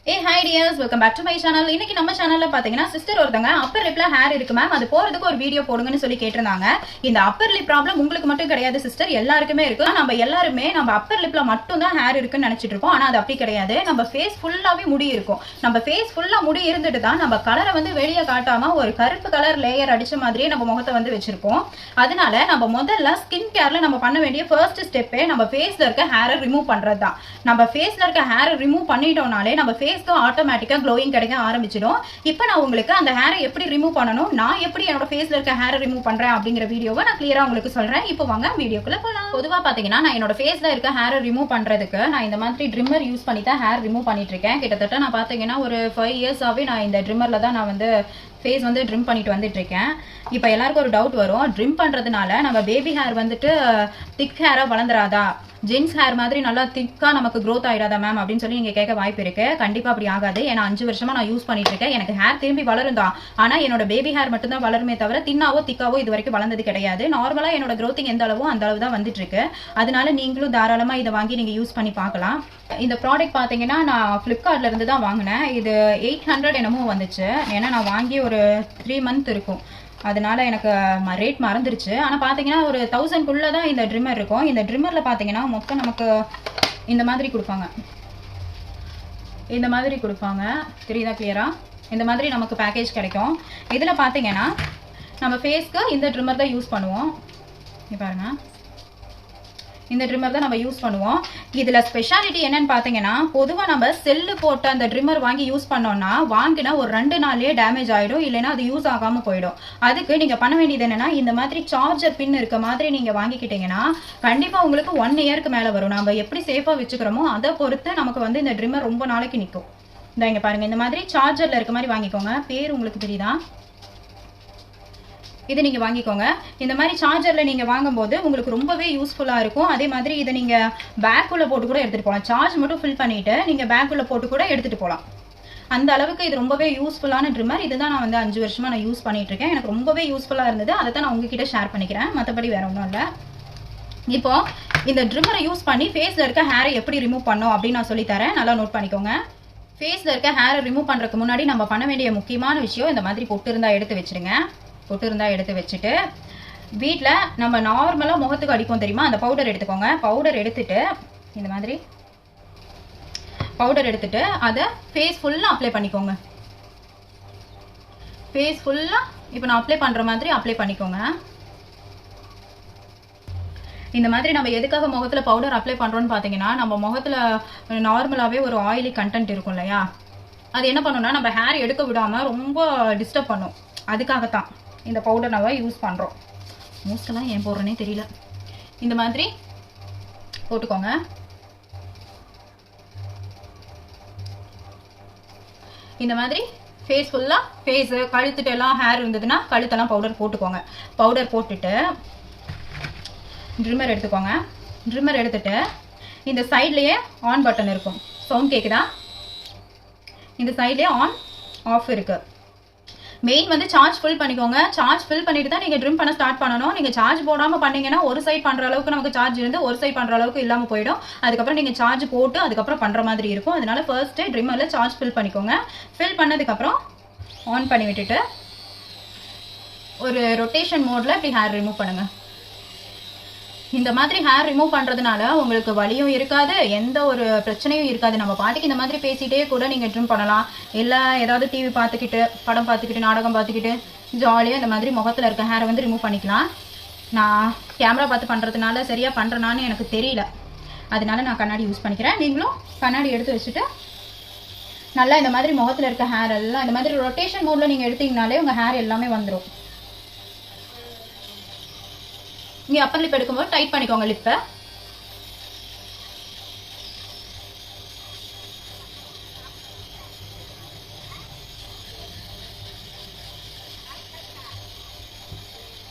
Hey hi dears, welcome back to my channel. இன்னைக்கு நம்ம சேனல்ல பாத்தீங்கன்னா சிஸ்டர் ஒருத்தங்க அப்பர் லிப்ல ஹேர் இருக்கு மேம், அது போறதுக்கு ஒரு வீடியோ போடுங்கன்னு சொல்லி கேட்டிருந்தாங்க. இந்த அப்பர் லிப் ப்ராப்ளம் உங்களுக்கு மட்டும் கிடையாது சிஸ்டர், எல்லாருக்குமே இருக்கு. நம்ம எல்லாருமே நம்ம அப்பர் லிப்ல மட்டும் தான் ஹேர் இருக்குன்னு நினைச்சிட்டு இருப்போம். ஆனா அது அப்படி கிடையாது. நம்ம ஃபேஸ் ஃபுல்லாவே முடி இருக்கும். நம்ம ஃபேஸ் ஃபுல்லா முடி இருந்துட்டு தான் நம்ம கலரை வந்து வெளியே காட்டாம ஒரு கருப்பு கலர் லேயர் அடிச்ச மாதிரியே நம்ம முகத்தை வந்து வச்சிருப்போம். அதனால நம்ம முதல்ல ஸ்கின் கேர்ல நம்ம பண்ண வேண்டிய ஃபர்ஸ்ட் ஸ்டெப்பே நம்ம ஃபேஸ்ல இருக்க ஹேரை ரிமூவ் பண்றதுதான். நம்ம ஃபேஸ்ல இருக்க ஹேரை ரிமூவ் பண்ணிட்டோம்னாலே நம்ம ஃபேஸ்க்கு ஆட்டோமேட்டிக்கா க்ளோயிங் கிடைக்க ஆரம்பிச்சிடும். இப்போ நான் உங்களுக்கு அந்த ஹேரை எப்படி ரிமூவ் பண்ணணும், நான் எப்படி என்னோட ஃபேஸ்ல இருக்க ஹேரை ரிமூவ் பண்றேன் அப்படிங்கிற வீடியோவை நான் கிளியரா உங்களுக்கு சொல்றேன். இப்போ வாங்க வீடியோக்குள்ள போலாம். பொதுவா பாத்தீங்கன்னா நான் என்னோட ஃபேஸ்ல இருக்க ஹேரை ரிமூவ் பண்றதுக்கு நான் இந்த மாதிரி ட்ரிம்மர் யூஸ் பண்ணி தான் ஹேர் ரிமூவ் பண்ணிட்டு இருக்கேன். கிட்டத்தட்ட நான் பாத்தீங்கன்னா ஒரு 5 இயர்ஸாவே நான் இந்த ட்ரிம்மர்ல தான் நான் வந்து ஃபேஸ் வந்து ட்ரிம் பண்ணிட்டு வந்துட்டு இருக்கேன். இப்போ எல்லாருக்கும் ஒரு டவுட் வரும், ட்ரிம் பண்றதுனால நம்ம பேபி ஹேர் வந்துட்டு திக் ஹேரா வளர்ந்துராதா, ஜென்ஸ் ஹேர் மாதிரி நல்லா திக்கா நமக்கு க்ரோத் ஆயிடாதா மேம் அப்படின்னு சொல்லி நீங்க கேட்க வாய்ப்பு இருக்கு. கண்டிப்பா அப்படி ஆகாது. ஏன்னா 5 வருஷமா நான் யூஸ் பண்ணிட்டு இருக்கேன். எனக்கு ஹேர் திரும்பி வளரும் தான், ஆனா என்னோட பேபி ஹேர் மட்டும் தான் வளருமே தவிர தின்னாவோ திக்காவோ இது வரைக்கும் வளர்ந்தது கிடையாது. நார்மலா என்னோட க்ரோத்திங் எந்த அளவோ அந்த அளவு தான் வந்துட்டு இருக்கு. அதனால நீங்களும் தாராளமா இதை வாங்கி நீங்க யூஸ் பண்ணி பார்க்கலாம். இந்த ப்ராடக்ட் பாத்தீங்கன்னா நான் பிளிப்கார்ட்ல இருந்து தான் வாங்கினேன். இது 800 என்னமோ வந்துச்சு. ஏன்னா நான் வாங்கி ஒரு 3 மந்த் இருக்கும், அதனால எனக்கு ரேட் மறந்துருச்சு. ஆனால் பார்த்தீங்கன்னா ஒரு 1000 தான் இந்த ட்ரிம்மர் இருக்கும். இந்த ட்ரிம்மரில் பார்த்தீங்கன்னா மொத்தம் நமக்கு இந்த மாதிரி கொடுப்பாங்க, இந்த மாதிரி கொடுப்பாங்க. தெரியுதா கிளியரா? இந்த மாதிரி நமக்கு பேக்கேஜ் கிடைக்கும். இதில் பார்த்தீங்கன்னா நம்ம ஃபேஸ்க்கு இந்த ட்ரிம்மர் தான் யூஸ் பண்ணுவோம். இங்கே பாருங்க, இந்த ட்ரிம்மர் தான் நம்ம யூஸ் பண்ணுவோம். இதுல ஸ்பெஷாலிட்டி என்னன்னு பாத்தீங்கன்னா, பொதுவா நம்ம செல்லு போட்ட அந்த ட்ரிம்மர் வாங்கி யூஸ் பண்ணோம்னா வாங்கினா ஒரு 2 நாள்லயே டேமேஜ் ஆயிடும், இல்லைன்னா அது யூஸ் ஆகாம போயிடும். அதுக்கு நீங்க பண்ண வேண்டியது என்னன்னா, இந்த மாதிரி சார்ஜர் பின் இருக்க மாதிரி நீங்க வாங்கிக்கிட்டீங்கன்னா கண்டிப்பா உங்களுக்கு 1 இயருக்கு மேல வரும். நம்ம எப்படி சேஃபா வச்சுக்கிறோமோ அதை பொறுத்து நமக்கு வந்து இந்த ட்ரிம்மர் ரொம்ப நாளைக்கு நிற்கும். இந்த இங்க பாருங்க, இந்த மாதிரி சார்ஜர்ல இருக்க மாதிரி வாங்கிக்கோங்க. பேர் உங்களுக்கு தெரியுதா? இது நீங்க வாங்கிக்கோங்க. இந்த மாதிரி சார்ஜர்ல நீங்க வாங்கும்போது உங்களுக்கு ரொம்பவே யூஸ்ஃபுல்லா இருக்கும். அதே மாதிரி இதை நீங்க பேக்குள்ள போட்டு கூட எடுத்துட்டு போகலாம். சார்ஜ் மட்டும் ஃபில் பண்ணிட்டு நீங்க பேக்குள்ள போட்டு கூட எடுத்துட்டு போகலாம். அந்த அளவுக்கு இது ரொம்பவே யூஸ்ஃபுல்லான ட்ரிம்மர். இதுதான் நான் வந்து 5 வருஷமா நான் யூஸ் பண்ணிட்டு இருக்கேன். எனக்கு ரொம்பவே யூஸ்ஃபுல்லா இருந்தது. அதை தான் நான் உங்ககிட்ட ஷேர் பண்ணிக்கிறேன். மற்றபடி வேற ஒன்றும் இல்லை. இப்போ இந்த ட்ரிம்மரை யூஸ் பண்ணி ஃபேஸ்ல இருக்க ஹேரை எப்படி ரிமூவ் பண்ணோம் அப்படின்னு நான் சொல்லி தரேன். நல்லா நோட் பண்ணிக்கோங்க. ஃபேஸ்ல இருக்க ஹேரை ரிமூவ் பண்றதுக்கு முன்னாடி நம்ம பண்ண வேண்டிய முக்கியமான விஷயம், இந்த மாதிரி பொட்டு இருந்தா எடுத்து வச்சிருங்க. பொட்டு இருந்தா எடுத்து வச்சுட்டு வீட்டில் நம்ம நார்மலாக முகத்துக்கு அடிப்போம் தெரியுமா, அந்த பவுடர் எடுத்துக்கோங்க. பவுடர் எடுத்துட்டு இந்த மாதிரி பவுடர் எடுத்துட்டு அதை ஃபேஸ் ஃபுல்லாக அப்ளை பண்ணிக்கோங்க. ஃபேஸ் ஃபுல்லாக இப்போ நான் அப்ளை பண்ணுற மாதிரி அப்ளை பண்ணிக்கோங்க. இந்த மாதிரி நம்ம எதுக்காக முகத்தில் பவுடர் அப்ளை பண்ணுறோன்னு பார்த்தீங்கன்னா, நம்ம முகத்தில் நார்மலாகவே ஒரு ஆயிலி கண்டென்ட் இருக்கும் இல்லையா, அது என்ன பண்ணுன்னா நம்ம ஹேர் எடுக்க விடாமல் ரொம்ப டிஸ்டர்ப் பண்ணும். அதுக்காகத்தான் இந்த பவுடர் நம்ம யூஸ் பண்ணுறோம். மோஸ்டெல்லாம் ஏன் போடுறேனே தெரியல. இந்த மாதிரி போட்டுக்கோங்க. இந்த மாதிரி ஃபேஸ் ஃபுல்லாக, ஃபேஸு கழுத்துட்டு எல்லாம் ஹேர் இருந்ததுன்னா கழுத்தெல்லாம் பவுடர் போட்டுக்கோங்க. பவுடர் போட்டுட்டு ட்ரிம்மர் எடுத்துக்கோங்க. ட்ரிம்மர் எடுத்துட்டு இந்த சைட்லேயே ஆன் பட்டன் இருக்கும். சவுண்ட் கேட்குதா? இந்த சைட்லேயே ஆன் ஆஃப் இருக்கு. மெயின் வந்து சார்ஜ் ஃபில் பண்ணிக்கோங்க. சார்ஜ் ஃபில் பண்ணிட்டு தான் நீங்க ட்ரிம் பண்ண ஸ்டார்ட் பண்ணணும். நீங்க சார்ஜ் போடாம பண்ணீங்கன்னா ஒரு சைட் பண்ற அளவுக்கு நமக்கு சார்ஜ் இருந்து ஒரு சைட் பண்ற அளவுக்கு இல்லாம போயிடும். அதுக்கப்புறம் நீங்க சார்ஜ் போட்டு அதுக்கப்புறம் பண்ற மாதிரி இருக்கும். அதனால ஃபர்ஸ்ட் ட்ரிம்மர்ல சார்ஜ் ஃபில் பண்ணிக்கோங்க. ஃபில் பண்ணதுக்கு அப்புறம் ஆன் பண்ணி விட்டுட்டு ஒரு ரொட்டேஷன் மோட்ல இப்படி ஹேர் ரிமூவ் பண்ணுங்க. இந்த மாதிரி ஹேர் ரிமூவ் பண்றதுனால உங்களுக்கு வலியும் இருக்காது, எந்த ஒரு பிரச்சனையும் இருக்காது. நம்ம பாட்டுக்கு இந்த மாதிரி பேசிட்டே கூட நீங்க ட்ரிம் பண்ணலாம். இல்லை ஏதாவது டிவி பார்த்துக்கிட்டு, படம் பார்த்துக்கிட்டு, நாடகம் பார்த்துக்கிட்டு ஜாலியாக இந்த மாதிரி முகத்தில் இருக்க ஹேரை வந்து ரிமூவ் பண்ணிக்கலாம். நான் கேமரா பார்த்து பண்ணுறதுனால சரியா பண்ணுறேனான்னு எனக்கு தெரியல, அதனால நான் கண்ணாடி யூஸ் பண்ணிக்கிறேன். நீங்களும் கண்ணாடி எடுத்து வச்சுட்டு நல்லா இந்த மாதிரி முகத்தில் இருக்க ஹேர் எல்லாம் இந்த மாதிரி ரொட்டேஷன் மோட்ல நீங்கள் எடுத்தீங்கனாலே உங்கள் ஹேர் எல்லாமே வந்துடும். நீ அப்பர் லிப் எடுக்கும்போது டைட் பண்ணிக்கோங்க லிப்பை.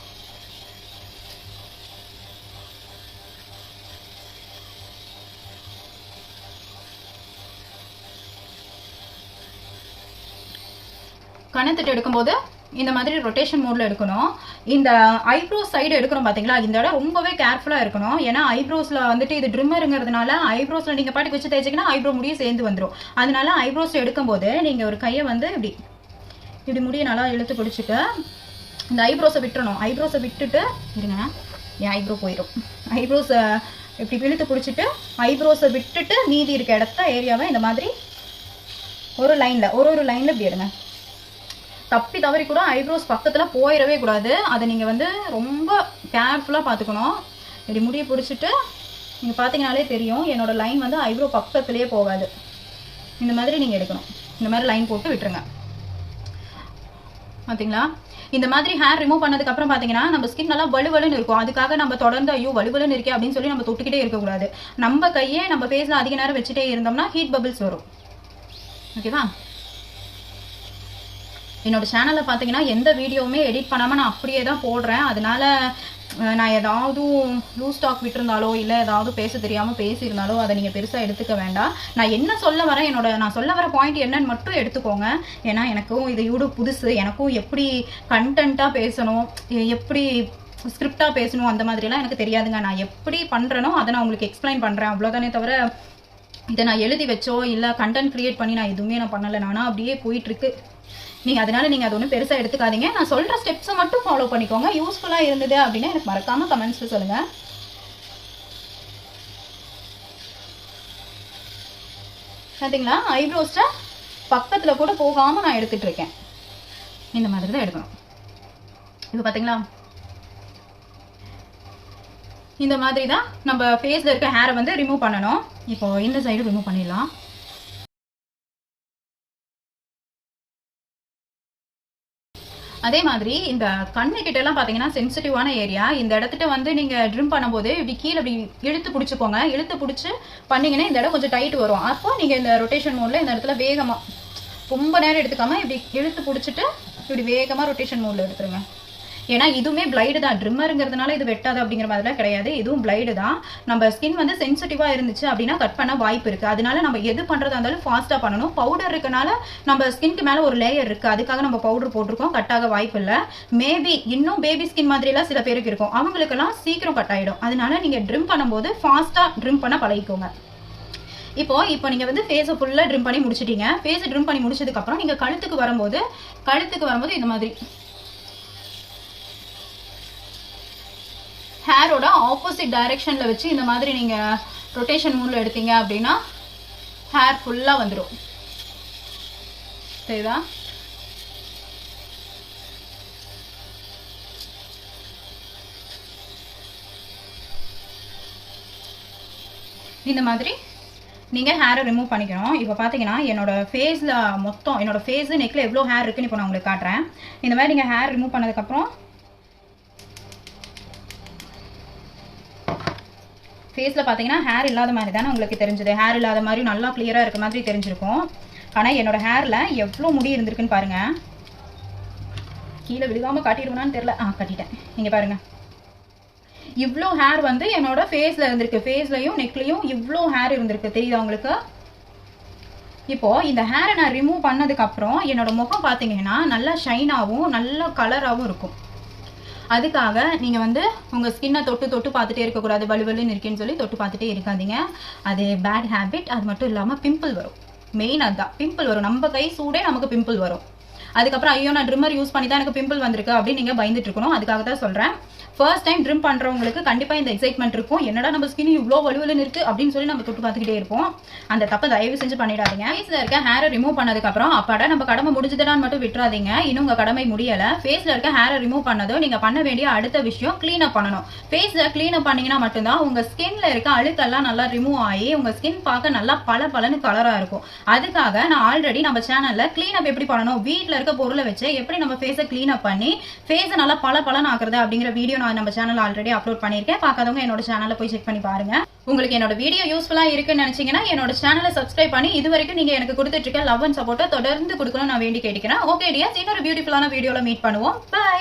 கணத்திட்டு எடுக்கும்போது இந்த மாதிரி ரொட்டேஷன் மோட்ல எடுக்கணும். இந்த ஐப்ரோஸ் சைடு எடுக்கணும் பாத்தீங்களா, இந்த இடம் ரொம்பவே கேர்ஃபுல்லா இருக்கணும். ஏன்னா ஐப்ரோஸ்ல வந்துட்டு இது ட்ரிம்மருங்கிறதுனால ஐப்ரோஸ்ல நீங்க பாட்டுக்கு வச்சு தேய்ச்சிங்கன்னா ஐப்ரோ முடியும் சேர்ந்து வந்துடும். அதனால ஐப்ரோஸ் எடுக்கும் போது நீங்க ஒரு கையை வந்து இப்படி முடிய நல்லா இழுத்து பிடிச்சிட்டு இந்த ஐப்ரோஸை விட்டுறணும். ஐப்ரோஸை விட்டுட்டு இருங்க, என் ஐப்ரோ போயிடும். ஐப்ரோஸை இப்படி இழுத்து பிடிச்சிட்டு ஐப்ரோஸை விட்டுட்டு மீதி இருக்க இடத்த ஏரியாவை இந்த மாதிரி ஒரு லைன்ல இப்படி எடுங்க. தப்பி தவறி கூட ஐப்ரோஸ் பக்கத்துல போயிடவே கூடாது. அதை நீங்க வந்து ரொம்ப கேர்ஃபுல்லா பாத்துக்கணும். இப்படி முடிய பிடிச்சிட்டு நீங்க பாத்தீங்கன்னாலே தெரியும் என்னோட லைன் வந்து ஐப்ரோ பக்கத்திலேயே போகாது. இந்த மாதிரி நீங்க எடுக்கணும். இந்த மாதிரி லைன் போட்டு விட்டுருங்க. பாத்தீங்களா, இந்த மாதிரி ஹேர் ரிமூவ் பண்ணதுக்கு அப்புறம் பாத்தீங்கன்னா நம்ம ஸ்கின் நல்லா வலுவலுன்னு இருக்கும். அதுக்காக நம்ம தொடர்ந்து ஐயோ வலுவலுன்னு இருக்கே அப்படின்னு சொல்லி நம்ம தொட்டுக்கிட்டே இருக்கக்கூடாது. நம்ம கையே நம்ம ஃபேஸ்ல அதிக நேரம் வச்சுட்டே இருந்தோம்னா ஹீட் பபிள்ஸ் வரும். ஓகேவா? என்னோட சேனல்ல பாத்தீங்கன்னா எந்த வீடியோவுமே எடிட் பண்ணாம நான் அப்படியே தான் போடுறேன். அதனால நான் ஏதாவது லூஸ் ஸ்டாக் விட்டுருந்தாலோ இல்லை ஏதாவது பேச தெரியாமல் பேசியிருந்தாலோ அதை நீங்கள் பெருசாக எடுத்துக்க வேண்டாம். நான் என்ன சொல்ல வரேன், நான் சொல்ல வர பாயிண்ட் என்னன்னு மட்டும் எடுத்துக்கோங்க. ஏன்னா எனக்கும் இது யூடியூப் புதுசு. எனக்கும் எப்படி கண்டென்ட்டாக பேசணும், எப்படி ஸ்கிரிப்டாக பேசணும் அந்த மாதிரிலாம் எனக்கு தெரியாதுங்க. நான் எப்படி பண்ணுறேனோ அதை நான் உங்களுக்கு எக்ஸ்பிளைன் பண்ணுறேன், அவ்வளோதானே தவிர இதை நான் எழுதி வச்சோ இல்லை கண்டென்ட் க்ரியேட் பண்ணி நான் எதுவுமே நான் பண்ணலை. நானா அப்படியே போயிட்டுருக்கு. அதனால நீங்க அது ஒன்றும் பெருசா எடுத்துக்காதீங்க. நான் சொல்ற ஸ்டெப்ஸை மட்டும் ஃபாலோ பண்ணிக்கோங்க. யூஸ்ஃபுல்லா இருந்தது அப்படின்னா எனக்கு மறக்காம கமெண்ட்ஸ்ல சொல்லுங்க. பாத்தீங்களா, ஐப்ரோஸ்ட பக்கத்துல கூட போகாம நான் எடுத்துட்டு இருக்கேன். இந்த மாதிரி தான் எடுக்கணும். இது பாத்தீங்களா, இந்த மாதிரி தான் நம்ம ஃபேஸ்ல இருக்க ஹேரை வந்து ரிமூவ் பண்ணணும். இப்போ இந்த சைடு ரிமூவ் பண்ணிடலாம். அதே மாதிரி இந்த கண்ணு கிட்ட எல்லாம் பாத்தீங்கன்னா சென்சிட்டிவான ஏரியா. இந்த இடத்துல வந்து நீங்க ட்ரிம் பண்ணும்போது இப்படி கீழே இப்படி இழுத்து பிடிச்சிக்கோங்க. இழுத்து பிடிச்சி பண்ணீங்கன்னா இந்த இடம் கொஞ்சம் டைட் வரும். அப்போ நீங்க இந்த ரொட்டேஷன் மோட்ல இந்த இடத்துல வேகமா ரொம்ப நேரம் எடுத்துக்காம இப்படி இழுத்து பிடிச்சிட்டு இப்படி வேகமா ரொட்டேஷன் மோட்ல எடுத்துருங்க. ஏன்னா இதுவுமே பிளைடு தான். ட்ரிம்மருங்கிறதுனால இது வெட்டாது அப்படிங்கிற மாதிரிலாம் கிடையாது. இதுவும் பிளைடு தான். நம்ம ஸ்கின் வந்து சென்சிட்டிவா இருந்துச்சு அப்படின்னா கட் பண்ண வாய்ப்பு இருக்கு. அதனால நம்ம எது பண்றதா இருந்தாலும் ஃபாஸ்டா பண்ணணும். பவுடர் இருக்கனால நம்ம ஸ்கின்க்கு மேல ஒரு லேயர் இருக்கு, அதுக்காக நம்ம பவுடர் போட்டிருக்கோம். கட் ஆக வாய்ப்பு இல்லை. மேபி இன்னும் பேபி ஸ்கின் மாதிரி எல்லாம் சில பேருக்கு இருக்கும், அவங்களுக்கெல்லாம் சீக்கிரம் கட் ஆயிடும். அதனால நீங்க ட்ரிம் பண்ணும்போது ஃபாஸ்டா ட்ரிம் பண்ண பழகிக்கோங்க. இப்போ நீங்க வந்து ஃபேஸை ஃபுல்லா ட்ரிம் பண்ணி முடிச்சிட்டீங்க. ஃபேஸ் ட்ரிம் பண்ணி முடிச்சதுக்கு அப்புறம் நீங்க கழுத்துக்கு வரும்போது இந்த மாதிரி ஹேரோட ஆப்போசிட் டைரக்ஷன்ல வச்சு இந்த மாதிரி நீங்க ரொட்டேஷன் மூட்ல எடுத்தீங்க அப்படின்னா ஹேர் ஃபுல்லா வந்துடும். சரிதா? இந்த மாதிரி நீங்க ஹேரை ரிமூவ் பண்ணிக்கணும். இப்போ பாத்தீங்கன்னா என்னோட ஃபேஸ்ல மொத்தம் என்னோட ஃபேஸ் நெக்ல எவ்வளோ ஹேர் இருக்குன்னு இப்போ நான் உங்களுக்கு காட்டுறேன். இந்த மாதிரி நீங்க ஹேர் ரிமூவ் பண்ணதுக்கு அப்புறம் ஃபேஸ்ல பாத்தீங்கன்னா ஹேர் இல்லாத மாதிரி தானே உங்களுக்கு தெரிஞ்சது. ஹேர் இல்லாத மாதிரி நல்லா கிளியரா இருக்க மாதிரி தெரிஞ்சிருக்கும். ஆனா என்னோட ஹேர்ல எவ்வளோ முடி இருந்திருக்குன்னு பாருங்க. கீழே விழுகாம காட்டிடுவேனான்னு தெரியல. கட்டிட்டேன். நீங்க பாருங்க, இவ்வளோ ஹேர் வந்து என்னோட ஃபேஸ்ல இருந்திருக்கு. ஃபேஸ்லயும் நெக்லயும் இவ்வளோ ஹேர் இருந்திருக்கு. தெரியுதா உங்களுக்கு? இப்போ இந்த ஹேரை நான் ரிமூவ் பண்ணதுக்கு அப்புறம் என்னோட முகம் பாத்தீங்கன்னா நல்லா ஷைனாகவும் நல்ல கலராகவும் இருக்கும். அதுக்காக நீங்க வந்து உங்க ஸ்கின்னை தொட்டு பார்த்துட்டே இருக்கக்கூடாது. வலுவலுன்னு இருக்கேன்னு சொல்லி தொட்டு பார்த்துட்டே இருக்காதீங்க. அது பேட் ஹேபிட். அது மட்டும் இல்லாம பிம்பிள் வரும். மெயின் அதுதான், பிம்பிள் வரும். நம்ம கை சூடே நமக்கு பிம்பிள் வரும். அதுக்கப்புறம் ஐயோ நான் ட்ரிம்மர் யூஸ் பண்ணி தான் எனக்கு பிம்பிள் வந்திருக்கு அப்படின்னு நீங்க பயந்துட்டு இருக்கணும். அதுக்காக தான் சொல்றேன். ஃபர்ஸ்ட் டைம் ட்ரிம் பண்றவங்களுக்கு கண்டிப்பா இந்த எக்ஸைட்மெண்ட் இருக்கும். என்னடா நம்ம ஸ்கின் இவ்வளோ வலுவலுன்னு இருக்கு அப்படின்னு சொல்லி நம்ம தொட்டு பார்த்துக்கிட்டே இருப்போம். அந்த தப்பை தயவு செஞ்சு பண்ணிடாதீங்க. ஃபேஸ்ல இருக்க ஹேரை ரிமூவ் பண்ணதுக்கு அப்புறம் அப்பாடா நம்ம கடமை முடிஞ்சதுடான்னு மட்டும் விட்டுறாதீங்க. இன்னும் உங்க கடமை முடியல. ஃபேஸ்ல இருக்க ஹேரை ரிமூவ் பண்ணதோ நீங்க பண்ண வேண்டிய அடுத்த விஷயம் கிளீன் அப் பண்ணணும். ஃபேஸ்ல கிளீன் அப் பண்ணீங்கன்னா மட்டும்தான் உங்க ஸ்கின்ல இருக்க அழுக்கெல்லாம் நல்லா ரிமூவ் ஆகி உங்க ஸ்கின் பார்க்க நல்லா பளபளன்னு கலரா இருக்கும். அதுக்காக நான் ஆல்ரெடி நம்ம சேனல்ல கிளீன் அப் எப்படி பண்ணணும், வீட்டுல இருக்க பொருளை வச்சு எப்படி நம்ம ஃபேஸை கிளீன் அப் பண்ணி ஃபேஸை நல்லா பளபளன்னு ஆக்குறது அப்படிங்கிற வீடியோ நான் நம்ம சேனல்ல ஆல்ரெடி அப்லோட் பண்ணிருக்கேன். பார்க்காதவங்க என்னோட சேனல்ல போய் செக் பண்ணி பாருங்க. உங்களுக்கு என்னோட வீடியோ யூஸ்ஃபுல்லா இருக்குன்னு நினைச்சீங்கன்னா என்னோட சேனலை சப்ஸ்கிரைப் பண்ணி இது வரைக்கும் நீங்க எனக்கு கொடுத்துட்டு இருக்க லவ் அண்ட் சப்போர்ட்டை தொடர்ந்து கொடுக்கணும் நான் வேண்டி கேட்டுக்கிறேன். ஓகே டியர்ஸ், இன்னொரு பியூட்டிஃபுல்லான வீடியோல மீட் பண்ணுவோம். பை.